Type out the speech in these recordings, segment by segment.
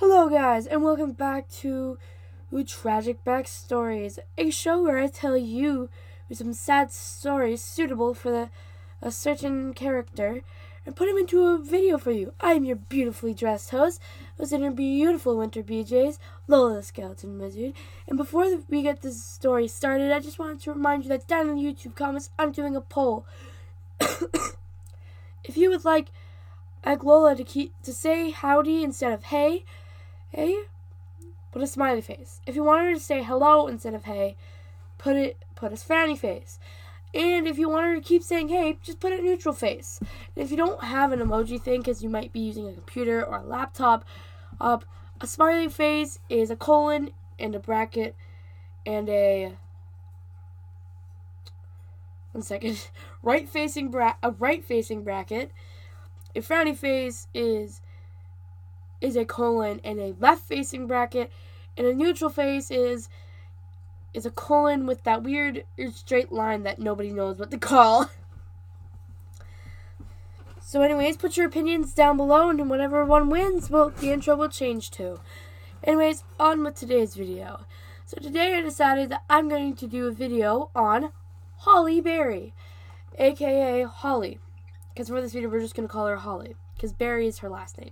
Hello guys, and welcome back to Tragic Backstories, a show where I tell you some sad stories suitable for a certain character and put them into a video for you. I am your beautifully dressed host, who's in her beautiful winter BJs, Lola the Skeleton Wizard. And before we get this story started, I just wanted to remind you that down in the YouTube comments, I'm doing a poll. If you would like Lola to say howdy instead of hey, put a smiley face. If you want her to say hello instead of hey, put a frowny face. And if you want her to keep saying hey, just put a neutral face. And if you don't have an emoji thing, because you might be using a computer or a laptop, a smiley face is a colon and a bracket and a right facing bracket. A frowny face is a colon and a left-facing bracket, and a neutral face is a colon with that weird straight line that nobody knows what to call. So anyways, put your opinions down below, and whatever one wins, well, the intro will change too. Anyways, on with today's video. So today I decided that I'm going to do a video on Holli-berrie, aka Holly. Because for this video, we're just going to call her Holly, because Berry is her last name.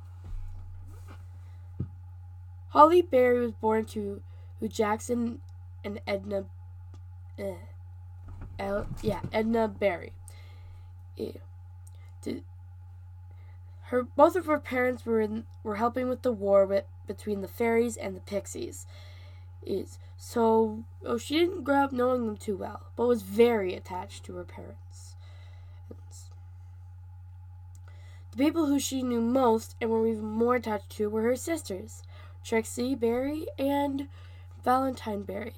Holli-berrie was born to Jackson and Edna Berry. Both of her parents were helping with the war between the fairies and the pixies. So she didn't grow up knowing them too well, but was very attached to her parents. The people who she knew most and were even more attached to were her sisters, Trixie Berry and Valentine Berry.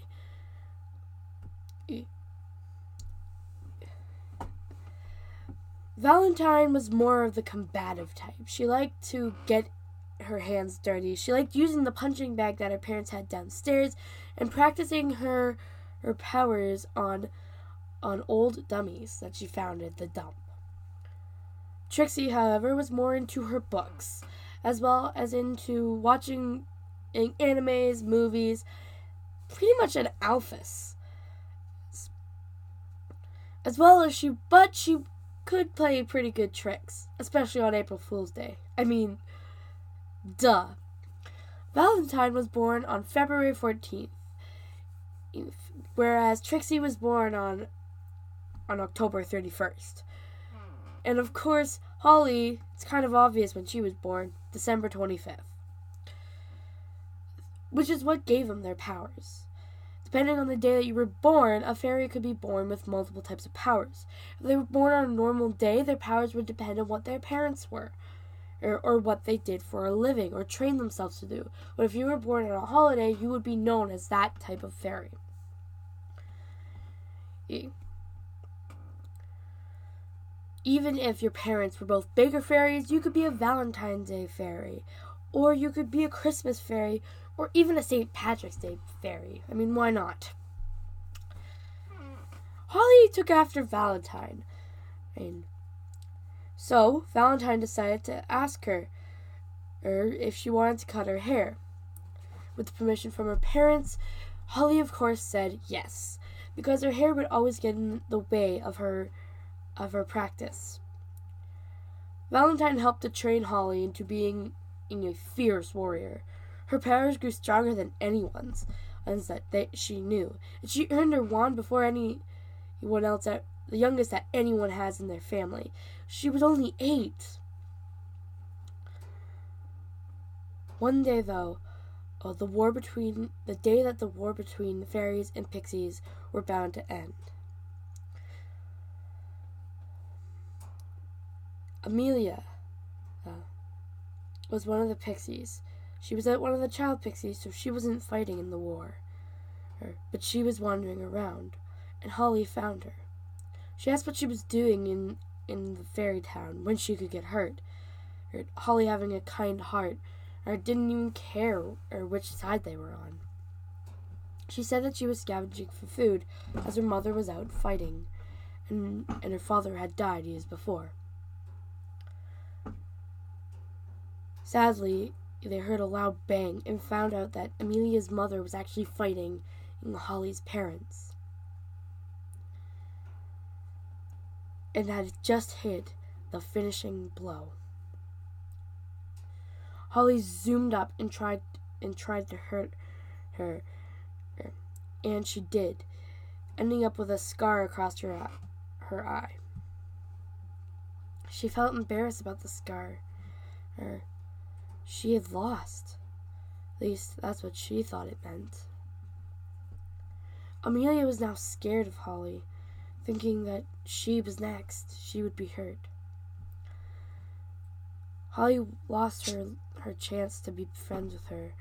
Valentine was more of the combative type. She liked to get her hands dirty. She liked using the punching bag that her parents had downstairs and practicing her powers on old dummies that she found at the dump. Trixie, however, was more into her books, as well as into watching animes, movies, pretty much an alphas. But she could play pretty good tricks, especially on April Fool's Day. I mean, duh. Valentine was born on February 14th, whereas Trixie was born on October 31st. And of course, Holly, it's kind of obvious when she was born, December 25th. Which is what gave them their powers. Depending on the day that you were born, a fairy could be born with multiple types of powers. If they were born on a normal day, their powers would depend on what their parents were, or what they did for a living, or trained themselves to do. But if you were born on a holiday, you would be known as that type of fairy. Even if your parents were both bigger fairies, you could be a Valentine's Day fairy, or you could be a Christmas fairy, or even a St. Patrick's Day fairy. I mean, why not? Holly took after Valentine. So Valentine decided to ask her if she wanted to cut her hair. With permission from her parents, Holly, of course, said yes, because her hair would always get in the way of her practice. Valentine helped to train Holly into being a fierce warrior. Her powers grew stronger than anyone's that she knew, and she earned her wand before anyone else, the youngest that anyone has in their family. She was only 8. One day, though, the day that the war between the fairies and pixies were bound to end. Amelia was one of the pixies. She was one of the child pixies, so she wasn't fighting in the war. But she was wandering around, and Holly found her. She asked what she was doing in the fairy town when she could get hurt. Holly, having a kind heart, didn't even care which side they were on. She said that she was scavenging for food, as her mother was out fighting, and her father had died years before. Sadly, they heard a loud bang and found out that Amelia's mother was actually fighting Holly's parents. And had just hit the finishing blow. Holly zoomed up and tried to hurt her, and she did, ending up with a scar across her eye. She felt embarrassed about the scar. She had lost. At least that's what she thought it meant. Amelia was now scared of Holly, thinking that she was next. She would be hurt. Holly lost her chance to be friends with her,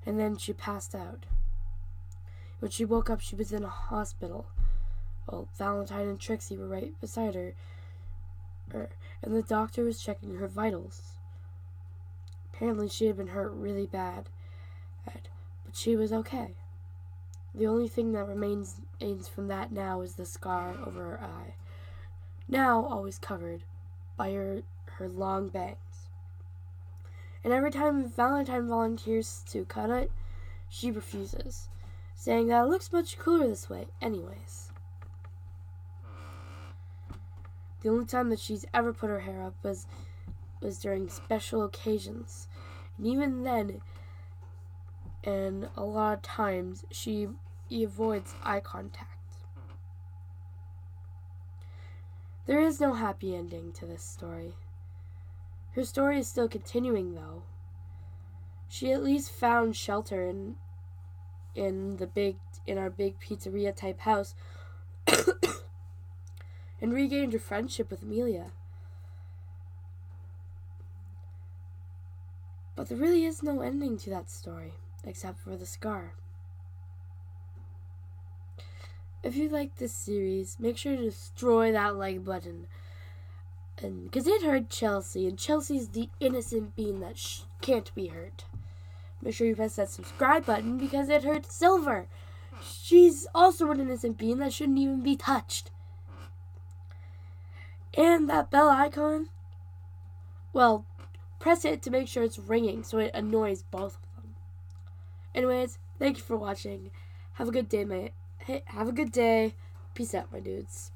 and then she passed out. When she woke up, she was in a hospital. Well, Valentine and Trixie were right beside her, and the doctor was checking her vitals. Apparently, she had been hurt really bad, but she was okay. The only thing that remains from that now is the scar over her eye, now always covered by her long bangs. And every time Valentine volunteers to cut it, she refuses, saying that it looks much cooler this way anyways. The only time that she's ever put her hair up was during special occasions. And even then, and a lot of times, she avoids eye contact. There is no happy ending to this story. Her story is still continuing, though. She at least found shelter in our big pizzeria type house and regained her friendship with Amelia. But there really is no ending to that story, except for the scar. If you like this series, make sure to destroy that like button. And because it hurt Chelsea, and Chelsea's the innocent being that can't be hurt. Make sure you press that subscribe button because it hurt Silver. She's also an innocent being that shouldn't even be touched. And that bell icon, well, press it to make sure it's ringing so it annoys both of them. Anyways, thank you for watching. Have a good day, mate. Hey, have a good day. Peace out, my dudes.